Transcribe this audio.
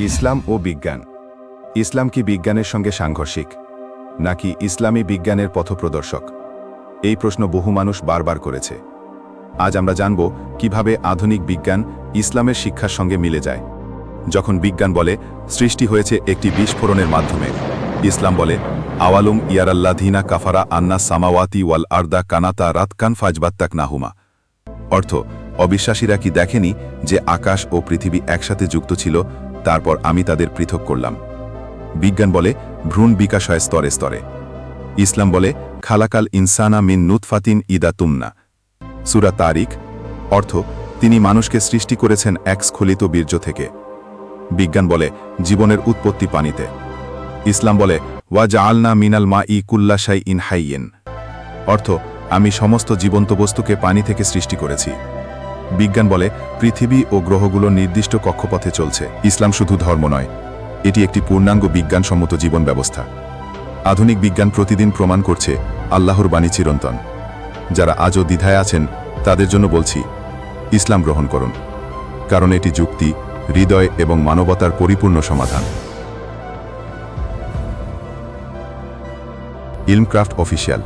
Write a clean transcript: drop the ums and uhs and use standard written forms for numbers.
ইসলাম ও বিজ্ঞান। ইসলাম কি বিজ্ঞানের সঙ্গে সাংঘর্ষিক, নাকি ইসলামী বিজ্ঞানের পথপ্রদর্শক? এই প্রশ্ন বহু মানুষ বারবার করেছে। আজ আমরা জানব কিভাবে আধুনিক বিজ্ঞান ইসলামের শিক্ষার সঙ্গে মিলে যায়। যখন বিজ্ঞান বলে সৃষ্টি হয়েছে একটি বিস্ফোরণের মাধ্যমে, ইসলাম বলে আওয়ালুম ইয়ারাল্লাযীনা কাফারা আন্না সামাওয়াতি ওয়াল আরদা কানাতা রাতকান ফাজবাত্তাক নাহুমা। অর্থ, অবিশ্বাসীরা কি দেখেনি যে আকাশ ও পৃথিবী একসাথে যুক্ত ছিল, তারপর আমি তাদের পৃথক করলাম। বিজ্ঞান বলে ভ্রূণ বিকাশ হয় স্তরে স্তরে। ইসলাম বলে খালাকাল ইনসানা মিন নুতফাতিন ইদা তুমনা। সূরা তারিক। অর্থ, তিনি মানুষকে সৃষ্টি করেছেন এক স্খলিত বীর্য থেকে। বিজ্ঞান বলে জীবনের উৎপত্তি পানিতে। ইসলাম বলে ওয়া জাআলনা মিনাল মাই কুল্লা শাইইন হাইয়িন। অর্থ, আমি সমস্ত জীবন্ত বস্তুকে পানি থেকে সৃষ্টি করেছি। বিজ্ঞান বলে পৃথিবী ও গ্রহগুলো নির্দিষ্ট কক্ষপথে চলছে। ইসলাম শুধু ধর্ম নয়, এটি একটি পূর্ণাঙ্গ বিজ্ঞানসম্মত জীবন ব্যবস্থা। আধুনিক বিজ্ঞান প্রতিদিন প্রমাণ করছে আল্লাহর বাণী চিরন্তন। যারা আজও দ্বিধায় আছেন তাদের জন্য বলছি, ইসলাম গ্রহণ করুন, কারণ এটি যুক্তি, হৃদয় এবং মানবতার পরিপূর্ণ সমাধান। ইলমক্রাফট অফিসিয়াল।